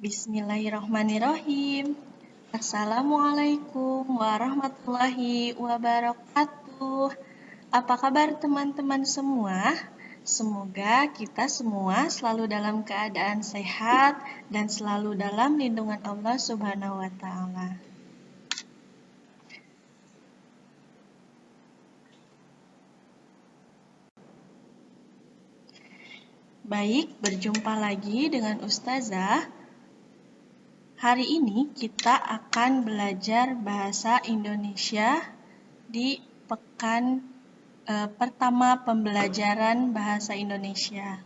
Bismillahirrahmanirrahim. Assalamualaikum warahmatullahi wabarakatuh. Apa kabar teman-teman semua? Semoga kita semua selalu dalam keadaan sehat dan selalu dalam lindungan Allah Subhanahu wa Ta'ala. Baik, berjumpa lagi dengan Ustazah. Hari ini kita akan belajar bahasa Indonesia di pekan pertama pembelajaran bahasa Indonesia.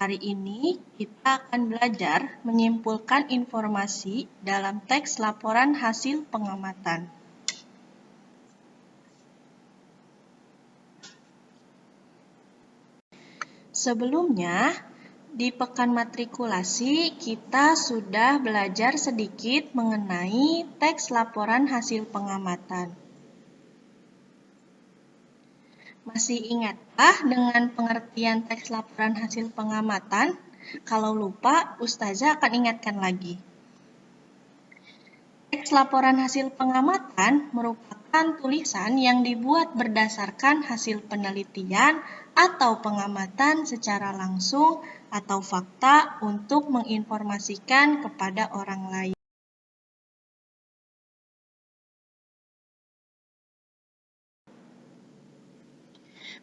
Hari ini kita akan belajar menyimpulkan informasi dalam teks laporan hasil pengamatan. Sebelumnya, di pekan matrikulasi kita sudah belajar sedikit mengenai teks laporan hasil pengamatan. Masih ingatkah dengan pengertian teks laporan hasil pengamatan? Kalau lupa, Ustazah akan ingatkan lagi. Teks laporan hasil pengamatan merupakan tulisan yang dibuat berdasarkan hasil penelitian atau pengamatan secara langsung atau fakta untuk menginformasikan kepada orang lain.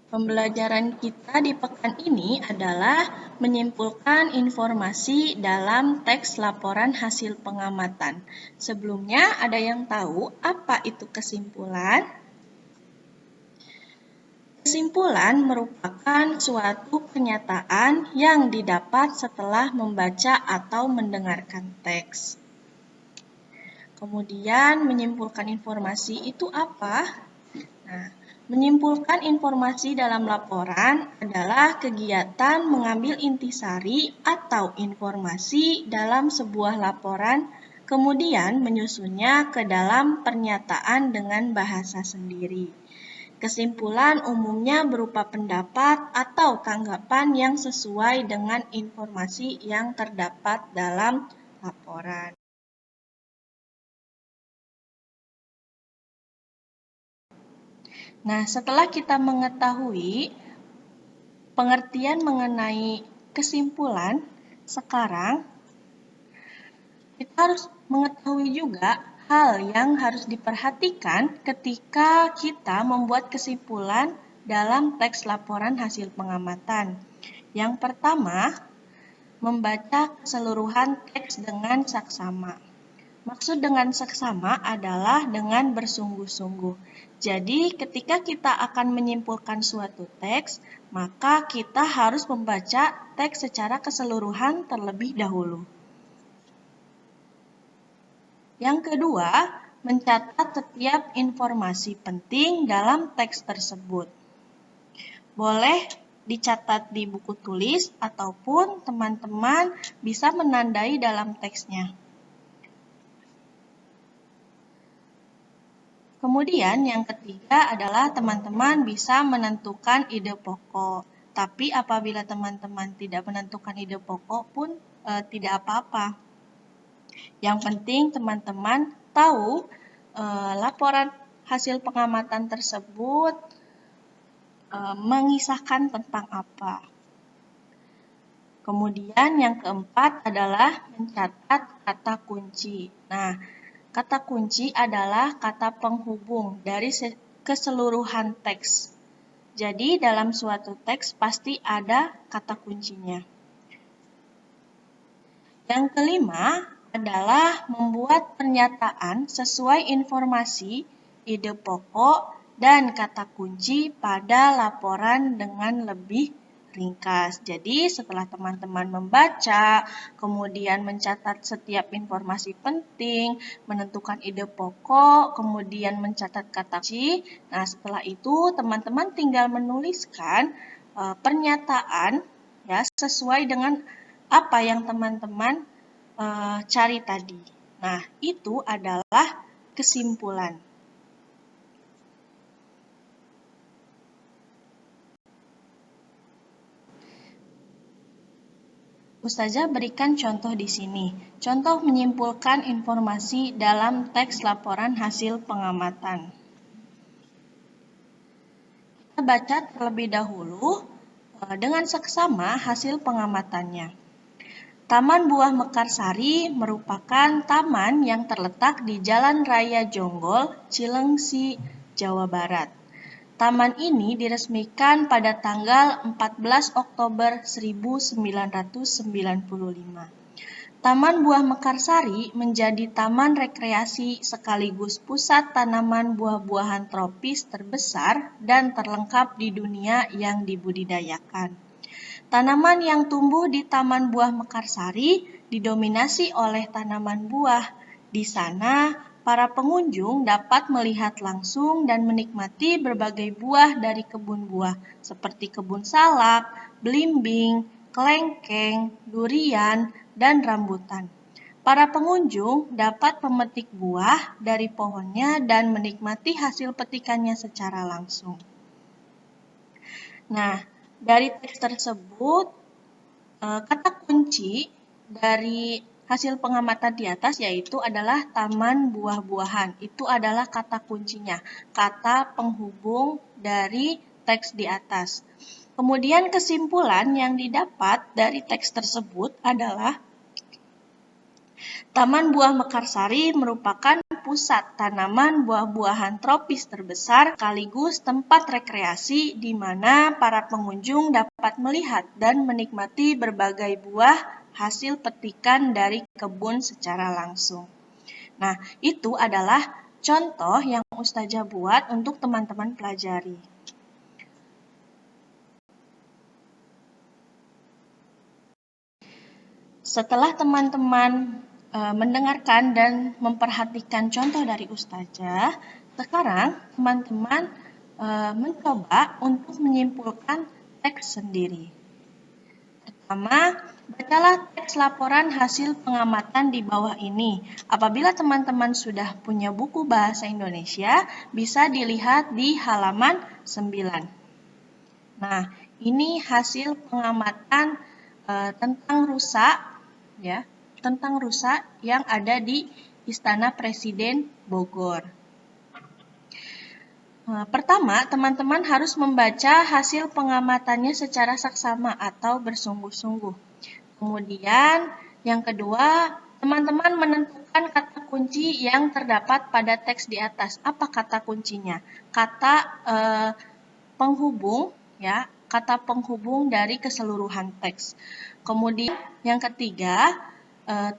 Pembelajaran kita di pekan ini adalah menyimpulkan informasi dalam teks laporan hasil pengamatan. Sebelumnya, ada yang tahu apa itu kesimpulan? Kesimpulan merupakan suatu pernyataan yang didapat setelah membaca atau mendengarkan teks. Kemudian, menyimpulkan informasi itu apa? Nah, menyimpulkan informasi dalam laporan adalah kegiatan mengambil intisari atau informasi dalam sebuah laporan, kemudian menyusunnya ke dalam pernyataan dengan bahasa sendiri. Kesimpulan umumnya berupa pendapat atau tanggapan yang sesuai dengan informasi yang terdapat dalam laporan. Nah, setelah kita mengetahui pengertian mengenai kesimpulan, sekarang kita harus mengetahui juga hal yang harus diperhatikan ketika kita membuat kesimpulan dalam teks laporan hasil pengamatan. Yang pertama, membaca keseluruhan teks dengan saksama. Maksud dengan saksama adalah dengan bersungguh-sungguh. Jadi, ketika kita akan menyimpulkan suatu teks, maka kita harus membaca teks secara keseluruhan terlebih dahulu. Yang kedua, mencatat setiap informasi penting dalam teks tersebut. Boleh dicatat di buku tulis ataupun teman-teman bisa menandai dalam teksnya. Kemudian yang ketiga adalah teman-teman bisa menentukan ide pokok. Tapi apabila teman-teman tidak menentukan ide pokok pun tidak apa-apa. Yang penting teman-teman tahu laporan hasil pengamatan tersebut mengisahkan tentang apa. Kemudian yang keempat adalah mencatat kata kunci. Nah, kata kunci adalah kata penghubung dari keseluruhan teks. Jadi dalam suatu teks pasti ada kata kuncinya. Yang kelima adalah membuat pernyataan sesuai informasi, ide pokok, dan kata kunci pada laporan dengan lebih ringkas. Jadi setelah teman-teman membaca, kemudian mencatat setiap informasi penting, menentukan ide pokok, kemudian mencatat kata kunci. Nah, setelah itu teman-teman tinggal menuliskan pernyataan ya sesuai dengan apa yang teman-teman cari tadi. Nah, itu adalah kesimpulan. Ustazah berikan contoh di sini. Contoh menyimpulkan informasi dalam teks laporan hasil pengamatan. Kita baca terlebih dahulu dengan seksama hasil pengamatannya. Taman Buah Mekarsari merupakan taman yang terletak di Jalan Raya Jonggol, Cilengsi, Jawa Barat. Taman ini diresmikan pada tanggal 14 Oktober 1995. Taman Buah Mekarsari menjadi taman rekreasi sekaligus pusat tanaman buah-buahan tropis terbesar dan terlengkap di dunia yang dibudidayakan. Tanaman yang tumbuh di Taman Buah Mekarsari didominasi oleh tanaman buah. Di sana, para pengunjung dapat melihat langsung dan menikmati berbagai buah dari kebun buah, seperti kebun salak, belimbing, kelengkeng, durian, dan rambutan. Para pengunjung dapat memetik buah dari pohonnya dan menikmati hasil petikannya secara langsung. Nah, dari teks tersebut, kata kunci dari hasil pengamatan di atas yaitu adalah taman buah-buahan. Itu adalah kata kuncinya, kata penghubung dari teks di atas. Kemudian kesimpulan yang didapat dari teks tersebut adalah Taman Buah Mekarsari merupakan pusat tanaman buah-buahan tropis terbesar sekaligus tempat rekreasi di mana para pengunjung dapat melihat dan menikmati berbagai buah hasil petikan dari kebun secara langsung. Nah, itu adalah contoh yang Ustazah buat untuk teman-teman pelajari. Setelah teman-teman mendengarkan dan memperhatikan contoh dari Ustazah, sekarang teman-teman mencoba untuk menyimpulkan teks sendiri. Pertama, bacalah teks laporan hasil pengamatan di bawah ini. Apabila teman-teman sudah punya buku bahasa Indonesia, bisa dilihat di halaman 9. Nah, ini hasil pengamatan tentang rusa, ya. Tentang rusa yang ada di Istana Presiden Bogor. Pertama, teman-teman harus membaca hasil pengamatannya secara saksama atau bersungguh-sungguh. Kemudian, yang kedua, teman-teman menentukan kata kunci yang terdapat pada teks di atas. Apa kata kuncinya? Kata penghubung, ya, kata penghubung dari keseluruhan teks. Kemudian, yang ketiga,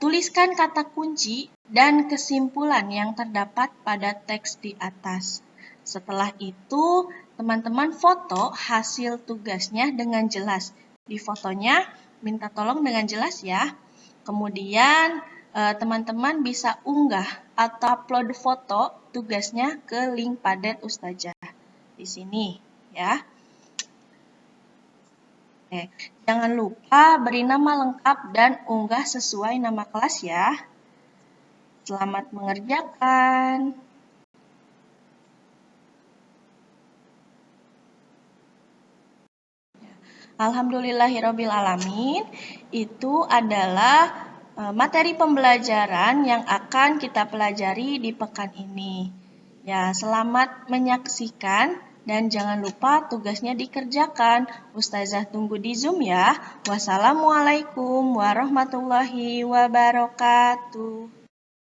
tuliskan kata kunci dan kesimpulan yang terdapat pada teks di atas. Setelah itu, teman-teman foto hasil tugasnya dengan jelas. Di fotonya, minta tolong dengan jelas ya. Kemudian, teman-teman bisa unggah atau upload foto tugasnya ke link padet Ustazah. Di sini, ya. Jangan lupa beri nama lengkap dan unggah sesuai nama kelas ya. Selamat mengerjakan. Alhamdulillahirrabbilalamin, itu adalah materi pembelajaran yang akan kita pelajari di pekan ini. Ya, selamat menyaksikan. Dan jangan lupa tugasnya dikerjakan. Ustazah tunggu di Zoom ya. Wassalamualaikum warahmatullahi wabarakatuh.